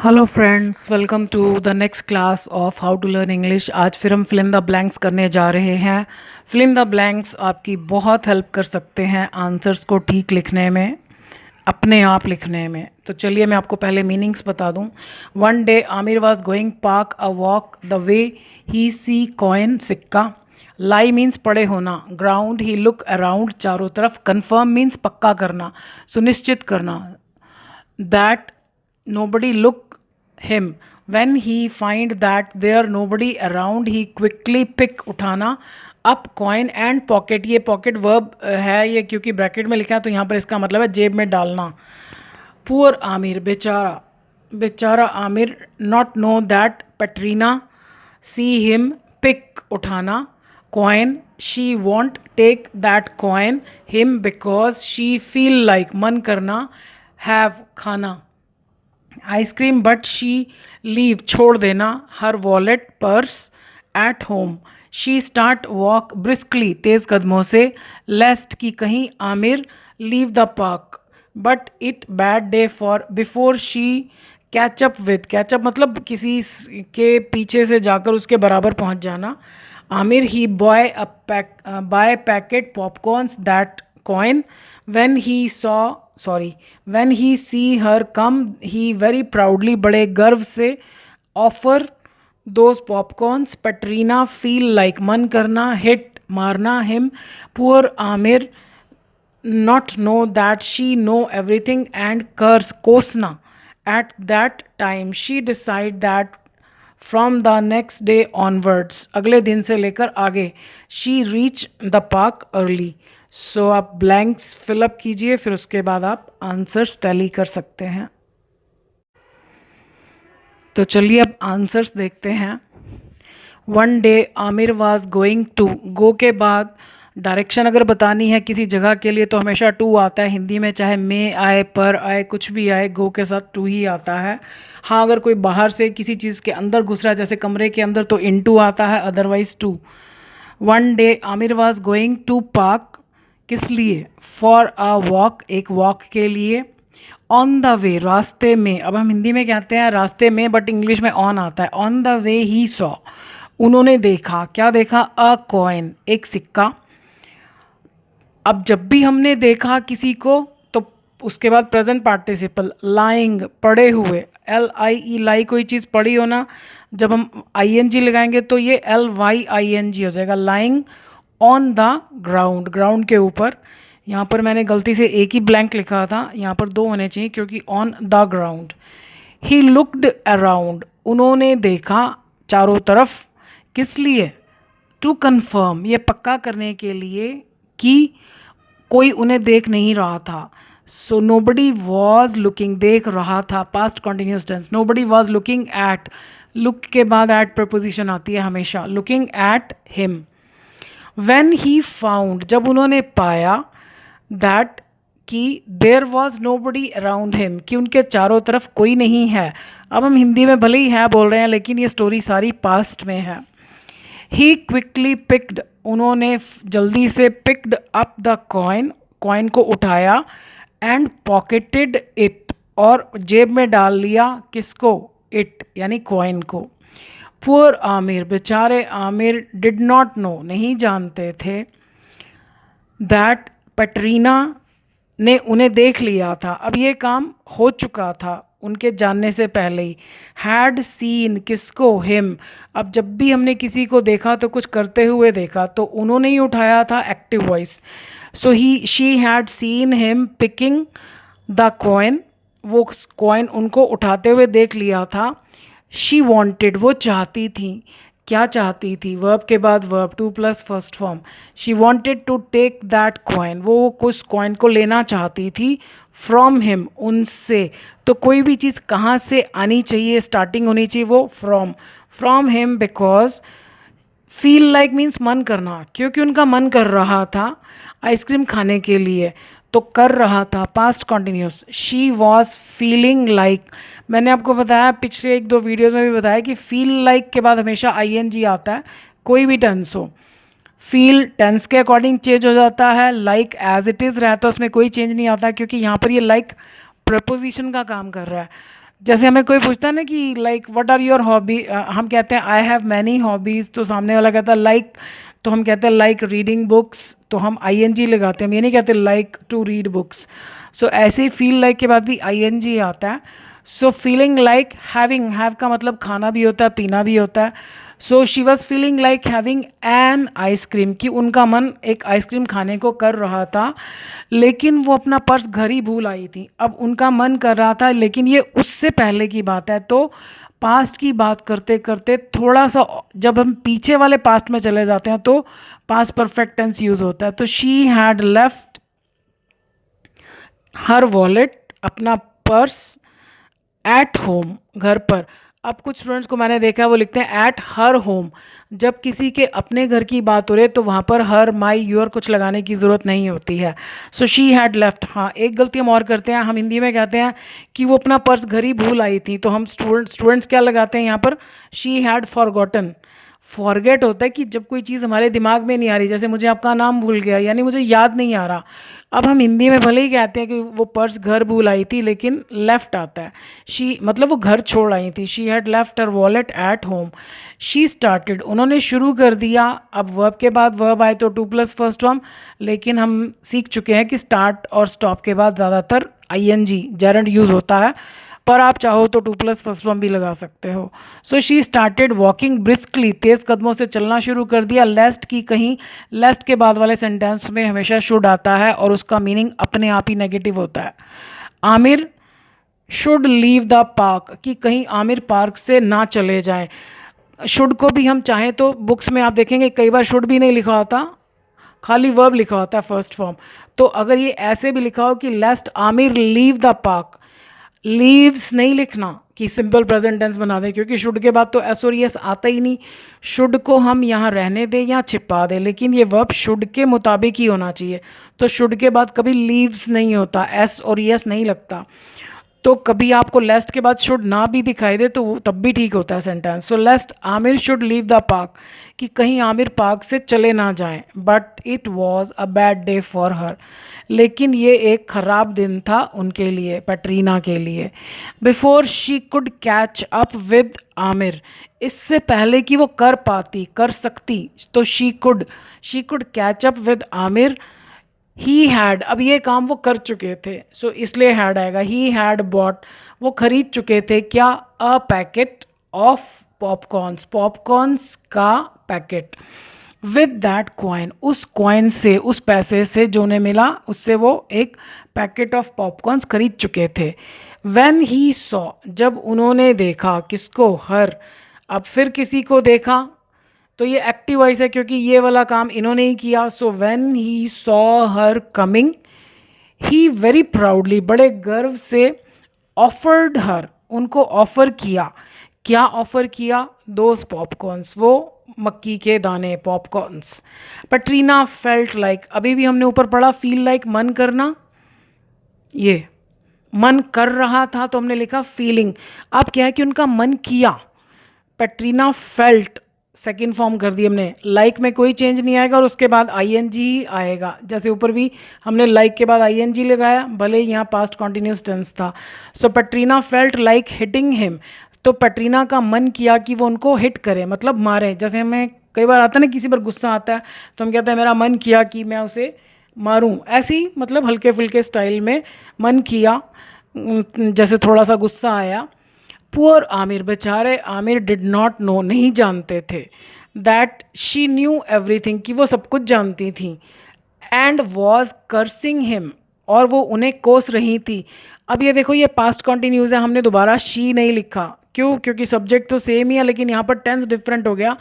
Hello friends, welcome to the next class of how to learn English. आज फिर हम fill in the blanks करने जा रहे हैं। फिल इन द ब्लैंक्स आपकी बहुत हेल्प कर सकते हैं आंसर्स को ठीक लिखने में, अपने आप लिखने में। तो चलिए मैं आपको पहले मीनिंग्स बता दूं। One day Aamir was going park a walk the way he see coin सिक्का। लाई मीन्स पड़े होना। ग्राउंड ही लुक अराउंड चारों तरफ। कन्फर्म मीन्स पक्का करना, सुनिश्चित करना। That nobody look him. When he find that there nobody around, he quickly pick उठाना up coin and pocket। ये pocket verb है ये, क्योंकि ब्रैकेट में लिखा है तो यहाँ पर इसका मतलब है जेब में डालना। पुअर आमिर, बेचारा। बेचारा Aamir not no that Petrina see him pick उठाना coin. She want take that coin him because she feel like मन करना हैव खाना आइसक्रीम बट शी लीव छोड़ देना her wallet purse at home. She start walk briskly तेज़ कदमों से lest की कहीं Aamir leave the park but it bad day for before she catch up with. Catch up मतलब किसी के पीछे से जाकर उसके बराबर पहुंच जाना। Aamir he buy packet popcorns that coin when he when he see her come he very proudly बड़े गर्व से offer those popcorns। पेट्रीना feel like मन करना, hit मारना him। poor Aamir not know that she know everything and curse कोसना। at that time she decide that from the next day onwards अगले दिन से लेकर आगे she reach the park early। सो आप blanks fill up कीजिए, फिर उसके बाद आप आंसर्स टैली कर सकते हैं। तो चलिए अब आंसर्स देखते हैं। One day Aamir was going to. Go के बाद डायरेक्शन अगर बतानी है किसी जगह के लिए तो हमेशा टू आता है हिंदी में, चाहे में आए, पर आए, कुछ भी आए, गो के साथ टू ही आता है। हाँ, अगर कोई बाहर से किसी चीज़ के अंदर घुस रहा है जैसे कमरे के अंदर तो इन टू आता है, otherwise to. One day Aamir was going to park किस लिए? फॉर अ वॉक, एक वॉक के लिए। ऑन द वे, रास्ते में। अब हम हिंदी में कहते हैं रास्ते में, बट इंग्लिश में ऑन आता है। On the way he saw, उन्होंने देखा। क्या देखा? अ कॉइन, एक सिक्का। अब जब भी हमने देखा किसी को तो उसके बाद प्रेजेंट पार्टिसिपल लाइंग, पड़े हुए। LIE, लाई कोई चीज़ पड़ी हो ना, जब हम ING लगाएंगे तो ये LYING हो जाएगा। Lying on the ground, ground के ऊपर। यहाँ पर मैंने गलती से एक ही ब्लैंक लिखा था, यहाँ पर दो होने चाहिए क्योंकि on the ground. He looked around, उन्होंने देखा चारों तरफ। किस लिए? टू कन्फर्म, ये पक्का करने के लिए कि कोई उन्हें देख नहीं रहा था। सो नोबडी वॉज लुकिंग, देख रहा था, past continuous tense. Nobody was looking at, look के बाद एट प्रपोजिशन आती है हमेशा। Looking at him. When he found, जब उन्होंने पाया, that कि there was nobody around him, कि उनके चारों तरफ कोई नहीं है। अब हम हिंदी में भले ही है बोल रहे हैं लेकिन ये स्टोरी सारी पास्ट में है। He quickly picked, उन्होंने जल्दी से picked up the coin, coin को उठाया। and pocketed it, और जेब में डाल लिया। किसको? it, यानी कॉइन को। पुअर आमिर, बेचारे आमिर डिड नॉट नो, नहीं जानते थे। दैट पेट्रीना ने उन्हें देख लिया था। अब ये काम हो चुका था उनके जानने से पहले ही। हैड सीन, किसको? हिम। अब जब भी हमने किसी को देखा तो कुछ करते हुए देखा तो उन्होंने ही उठाया था, active voice. So she had seen him picking the coin, वो कॉइन उनको उठाते हुए देख लिया था। शी वॉन्टेड, वो चाहती थी। क्या चाहती थी? वर्ब के बाद verb, to plus first form. She wanted to take that coin, वो कुछ कॉइन को लेना चाहती थी। फ्रॉम हिम, उनसे। तो कोई भी चीज़ कहाँ से आनी चाहिए, स्टार्टिंग होनी चाहिए वो from. From him because feel like means मन करना, क्योंकि उनका मन कर रहा था आइसक्रीम खाने के लिए, तो कर रहा था, past continuous. She was feeling like, मैंने आपको बताया पिछले एक दो वीडियोज़ में भी बताया कि फील लाइक के बाद हमेशा ING आता है, कोई भी टेंस हो। फील टेंस के अकॉर्डिंग चेंज हो जाता है, लाइक एज इट इज़ रहता है उसमें कोई चेंज नहीं आता क्योंकि यहाँ पर ये लाइक प्रपोजिशन का काम कर रहा है। जैसे हमें कोई पूछता है ना कि like what are your hobby, हम कहते हैं आई हैव मैनी हॉबीज़, तो सामने वाला कहता है लाइक, तो हम कहते हैं लाइक रीडिंग बुक्स, तो हम आई एन जी लगाते हैं, हम ये नहीं कहते लाइक टू रीड बुक्स। सो ऐसे ही फील लाइक के बाद भी आई एन जी आता है। So feeling like having, have का मतलब खाना भी होता है पीना भी होता है। So she was feeling like having an ice cream, कि उनका मन एक आइसक्रीम खाने को कर रहा था, लेकिन वो अपना पर्स घर ही भूल आई थी। अब उनका मन कर रहा था, लेकिन ये उससे पहले की बात है, तो पास्ट की बात करते करते थोड़ा सा जब हम पीछे वाले पास्ट में चले जाते हैं तो पास्ट परफेक्ट टेंस यूज़ होता है। तो she had left her wallet, अपना पर्स, एट होम, घर पर। अब कुछ स्टूडेंट्स को मैंने देखा है वो लिखते हैं एट हर होम। जब किसी के अपने घर की बात हो रही है तो वहाँ पर हर, माई, योर कुछ लगाने की ज़रूरत नहीं होती है। So she had left. हाँ, एक गलती हम और करते हैं, हम हिंदी में कहते हैं कि वो अपना पर्स घर ही भूल आई थी, तो हम स्टूडेंट्स क्या लगाते हैं यहाँ पर, शी हैड फॉरगॉटन। फॉरगेट होता है कि जब कोई चीज़ हमारे दिमाग में नहीं आ रही, जैसे मुझे आपका नाम भूल गया, यानी मुझे याद नहीं आ रहा। अब हम हिंदी में भले ही कहते हैं कि वो पर्स घर भूल आई थी, लेकिन लेफ्ट आता है। शी मतलब वो घर छोड़ आई थी। She had left her wallet eight home. She started, उन्होंने शुरू कर दिया। अब वर्ब के बाद वर्ब आए तो टू प्लस फर्स्ट फॉर्म, लेकिन हम सीख चुके हैं कि स्टार्ट और स्टॉप के बाद ज़्यादातर I N G gerund use होता है, पर आप चाहो तो टू प्लस फर्स्ट फॉर्म भी लगा सकते हो। So she started walking briskly, तेज़ कदमों से चलना शुरू कर दिया। लेस्ट की कहीं, लेस्ट के बाद वाले सेंटेंस में हमेशा शुड आता है और उसका मीनिंग अपने आप ही नेगेटिव होता है। Aamir should leave the park, कि कहीं आमिर पार्क से ना चले जाएं। शुड को भी हम चाहें तो बुक्स में आप देखेंगे कई बार शुड भी नहीं लिखा होता, खाली वर्ब लिखा होता है फर्स्ट फॉर्म। तो अगर ये ऐसे भी लिखा हो कि lest Aamir leave the park, leaves नहीं लिखना कि सिंपल प्रेजेंट टेंस बना दें, क्योंकि शुड के बाद तो एस और यस आता ही नहीं। शुड को हम यहाँ रहने दें या छिपा दें, लेकिन ये वर्ब शुड के मुताबिक ही होना चाहिए। तो शुड के बाद कभी लीव्स नहीं होता, एस और यस नहीं लगता। तो कभी आपको लेस्ट के बाद शुड ना भी दिखाई दे तो तब भी ठीक होता है sentence. So lest Aamir should leave the park, कि कहीं आमिर पार्क से चले ना जाएं। But it was a bad day for her, लेकिन ये एक ख़राब दिन था उनके लिए, पैट्रीना के लिए। Before she could catch up with Aamir, इससे पहले कि वो कर पाती, कर सकती, तो she could catch up with Aamir. He had, अब ये काम वो कर चुके थे, सो इसलिए हैड आएगा। ही हैड बॉट, वो खरीद चुके थे क्या, a packet of popcorns, popcorns का पैकेट। विद दैट कॉइन, उस कॉइन से, उस पैसे से जो उन्हें मिला उससे वो एक पैकेट ऑफ पॉपकॉर्न्स खरीद चुके थे। व्हेन ही सॉ, जब उन्होंने देखा, किसको, हर। अब फिर किसी को देखा तो ये एक्टिव वॉइस है क्योंकि ये वाला काम इन्होंने ही किया। So when he saw her coming, he very proudly, बड़े गर्व से, ऑफर्ड हर, उनको ऑफर किया। क्या ऑफर किया, दोज पॉपकॉर्न्स, वो मक्की के दाने, पॉपकॉर्न्स। पैट्रीना फेल्ट लाइक, अभी भी हमने ऊपर पढ़ा फील लाइक मन करना, ये मन कर रहा था तो हमने लिखा फीलिंग। अब क्या है कि उनका मन किया, पैट्रीना फेल्ट सेकेंड फॉर्म कर दी हमने। लाइक में कोई चेंज नहीं आएगा और उसके बाद आई एन जी ही आएगा, जैसे ऊपर भी हमने लाइक के बाद आई एन जी लगाया, भले ही यहाँ पास्ट कॉन्टिन्यूस टेंस था। सो पैट्रीना फेल्ट लाइक हिटिंग हिम, तो पैट्रीना का मन किया कि वो उनको हिट करे, मतलब मारे। जैसे हमें कई बार आता है ना, किसी पर गुस्सा आता है तो हम कहते हैं मेरा मन किया कि मैं उसे मारूं, ऐसे ही मतलब हल्के फुल्के स्टाइल में मन किया, जैसे थोड़ा सा गुस्सा आया। पुअर आमिर, बेचारे आमिर, डिड नॉट नो, नहीं जानते थे, दैट शी न्यू एवरीथिंग, कि वो सब कुछ जानती थी। एंड वॉज कर्सिंग हिम, और वो उन्हें कोस रही थी। अब ये देखो, ये पास्ट कॉन्टिन्यूज है, हमने दोबारा शी नहीं लिखा, क्यों, क्योंकि सब्जेक्ट तो सेम ही है लेकिन यहाँ पर टेंस डिफरेंट हो गया,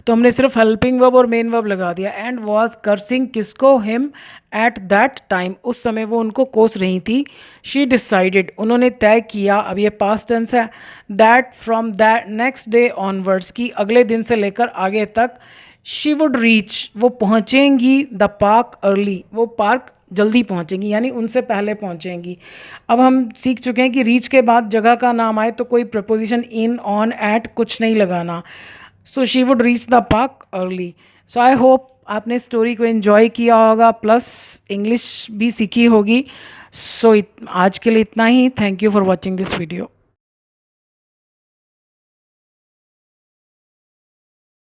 तो हमने सिर्फ हेल्पिंग वर्ब और मेन वर्ब लगा दिया। एंड वॉज कर्सिंग किसको, हिम, एट दैट टाइम, उस समय वो उनको कोस रही थी। शी डिसाइडेड, उन्होंने तय किया, अब ये पास्ट टेंस है, that from that next day onwards, की अगले दिन से लेकर आगे तक, शी वुड रीच, वो पहुँचेंगी, द पार्क अर्ली, वो पार्क जल्दी पहुंचेंगी, यानी उनसे पहले पहुंचेंगी। अब हम सीख चुके हैं कि रीच के बाद जगह का नाम आए तो कोई प्रपोजिशन इन, ऑन, एट कुछ नहीं लगाना। So she would reach the park early. So I hope आपने स्टोरी को एंजॉय किया होगा, प्लस इंग्लिश भी सीखी होगी। सो आज के लिए इतना ही। Thank you for watching this video.